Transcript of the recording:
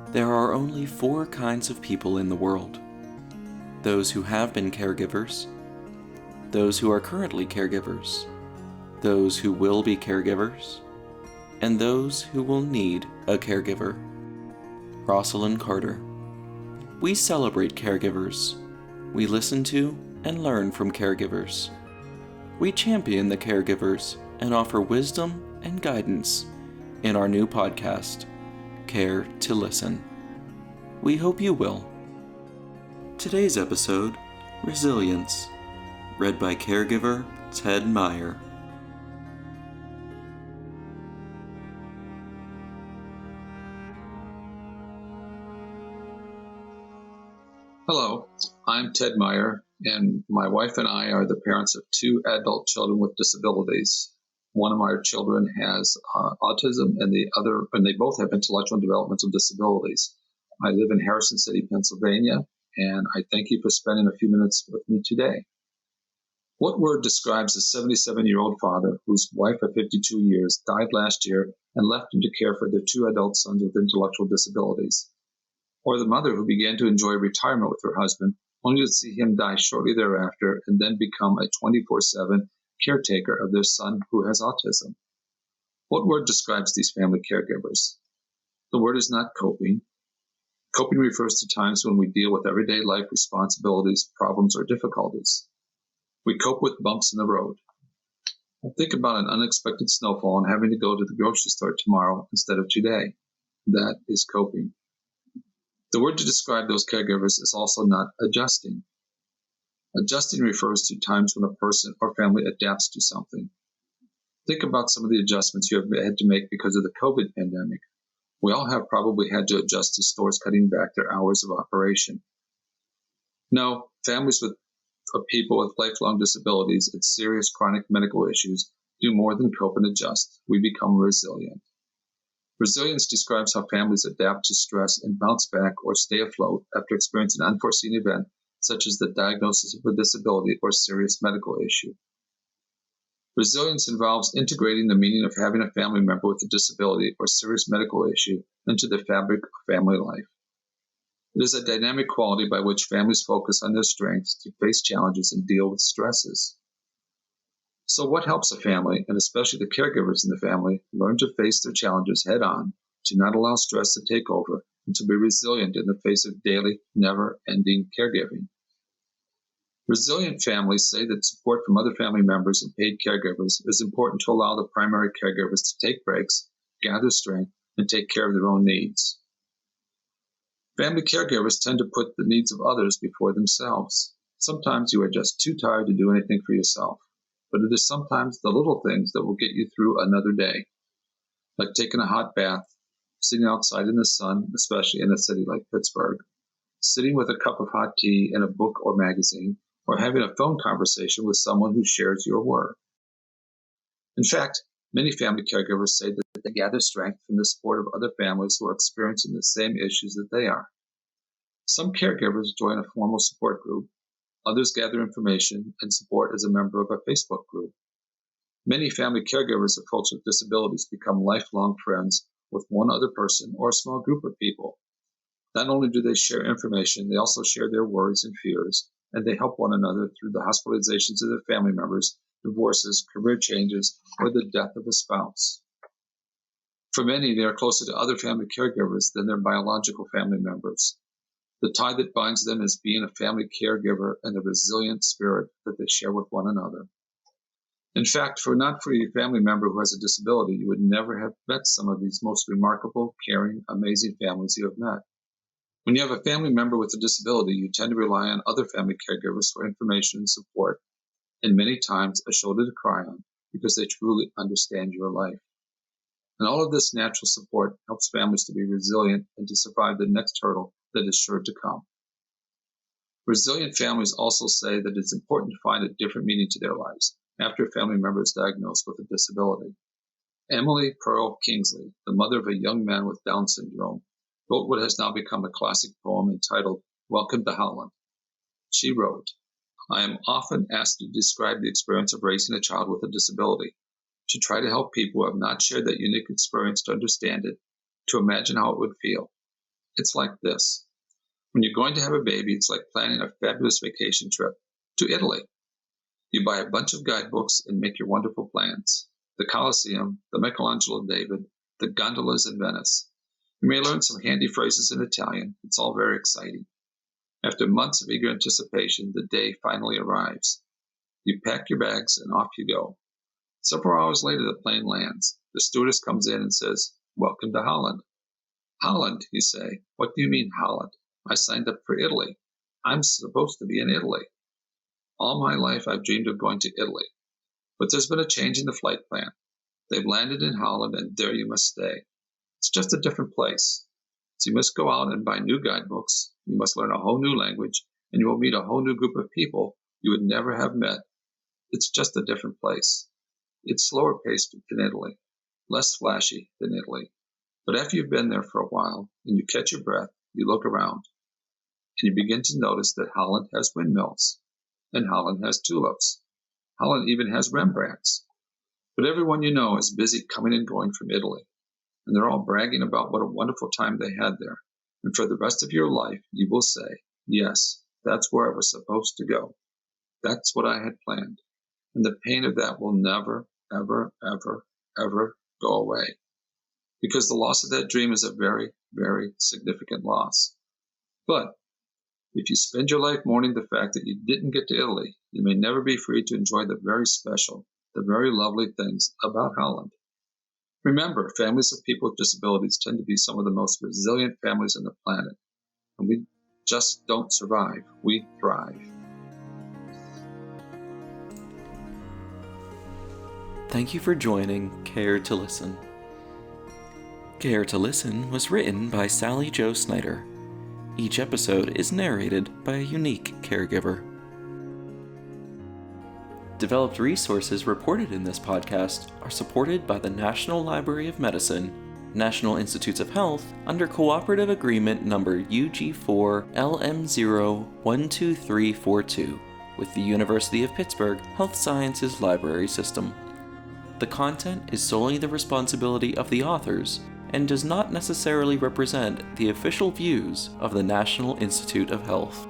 There are only four kinds of people in the world: those who have been caregivers, those who are currently caregivers, those who will be caregivers, and those who will need a caregiver. Rosalind Carter. We celebrate caregivers. We listen to and learn from caregivers. We champion the caregivers and offer wisdom and guidance in our new podcast, Care to Listen. We hope you will. Today's episode, Resilience, read by caregiver Ted Meyer. Hello, I'm Ted Meyer, and my wife and I are the parents of two adult children with disabilities. One of my children has autism, and they both have intellectual and developmental disabilities. I live in Harrison City, Pennsylvania, and I thank you for spending a few minutes with me today. What word describes a 77-year-old father whose wife of 52 years died last year and left him to care for their two adult sons with intellectual disabilities? Or the mother who began to enjoy retirement with her husband, only to see him die shortly thereafter and then become a 24/7 caretaker of their son who has autism? What word describes these family caregivers? The word is not coping. Coping refers to times when we deal with everyday life responsibilities, problems, or difficulties. We cope with bumps in the road. Think about an unexpected snowfall and having to go to the grocery store tomorrow instead of today. That is coping. The word to describe those caregivers is also not adjusting. Adjusting refers to times when a person or family adapts to something. Think about some of the adjustments you have had to make because of the COVID pandemic. We all have probably had to adjust to stores cutting back their hours of operation. No, families of people with lifelong disabilities and serious chronic medical issues do more than cope and adjust. We become resilient. Resilience describes how families adapt to stress and bounce back or stay afloat after experiencing an unforeseen event, such as the diagnosis of a disability or serious medical issue. Resilience involves integrating the meaning of having a family member with a disability or serious medical issue into the fabric of family life. It is a dynamic quality by which families focus on their strengths to face challenges and deal with stresses. So what helps a family, and especially the caregivers in the family, learn to face their challenges head on, to not allow stress to take over, and to be resilient in the face of daily, never-ending caregiving? Resilient families say that support from other family members and paid caregivers is important to allow the primary caregivers to take breaks, gather strength, and take care of their own needs. Family caregivers tend to put the needs of others before themselves. Sometimes you are just too tired to do anything for yourself, but it is sometimes the little things that will get you through another day, like taking a hot bath, sitting outside in the sun, especially in a city like Pittsburgh, sitting with a cup of hot tea and a book or magazine, or having a phone conversation with someone who shares your work. In fact, many family caregivers say that they gather strength from the support of other families who are experiencing the same issues that they are. Some caregivers join a formal support group. Others gather information and support as a member of a Facebook group. Many family caregivers of folks with disabilities become lifelong friends with one other person or a small group of people. Not only do they share information, they also share their worries and fears, and they help one another through the hospitalizations of their family members, divorces, career changes, or the death of a spouse. For many, they are closer to other family caregivers than their biological family members. The tie that binds them is being a family caregiver and the resilient spirit that they share with one another. In fact, not for your family member who has a disability, you would never have met some of these most remarkable, caring, amazing families you have met. When you have a family member with a disability, you tend to rely on other family caregivers for information and support, and many times a shoulder to cry on because they truly understand your life. And all of this natural support helps families to be resilient and to survive the next hurdle that is sure to come. Resilient families also say that it's important to find a different meaning to their lives after a family member is diagnosed with a disability. Emily Pearl Kingsley, the mother of a young man with Down syndrome, wrote what has now become a classic poem entitled Welcome to Howland. She wrote, "I am often asked to describe the experience of raising a child with a disability, to try to help people who have not shared that unique experience to understand it, to imagine how it would feel. It's like this. When you're going to have a baby, it's like planning a fabulous vacation trip to Italy. You buy a bunch of guidebooks and make your wonderful plans. The Colosseum, the Michelangelo David, the gondolas in Venice. You may learn some handy phrases in Italian. It's all very exciting. After months of eager anticipation, the day finally arrives. You pack your bags and off you go. Several hours later, the plane lands. The stewardess comes in and says, "Welcome to Holland." "Holland," you say. "What do you mean, Holland? I signed up for Italy. I'm supposed to be in Italy." All my life, I've dreamed of going to Italy. But there's been a change in the flight plan. They've landed in Holland, and there you must stay. It's just a different place. So you must go out and buy new guidebooks. You must learn a whole new language, and you will meet a whole new group of people you would never have met. It's just a different place. It's slower paced than Italy, less flashy than Italy. But after you've been there for a while, and you catch your breath, you look around, and you begin to notice that Holland has windmills, and Holland has tulips. Holland even has Rembrandts. But everyone you know is busy coming and going from Italy, and they're all bragging about what a wonderful time they had there. And for the rest of your life, you will say, "Yes, that's where I was supposed to go. That's what I had planned." And the pain of that will never, ever, ever, ever go away. Because the loss of that dream is a very, very significant loss. But if you spend your life mourning the fact that you didn't get to Italy, you may never be free to enjoy the very special, the very lovely things about Holland. Remember, families of people with disabilities tend to be some of the most resilient families on the planet. And we just don't survive, we thrive. Thank you for joining Care to Listen. Care to Listen was written by Sally Jo Snyder. Each episode is narrated by a unique caregiver. Developed resources reported in this podcast are supported by the National Library of Medicine, National Institutes of Health, under Cooperative Agreement Number UG4 LM012342 with the University of Pittsburgh Health Sciences Library System. The content is solely the responsibility of the authors and does not necessarily represent the official views of the National Institute of Health.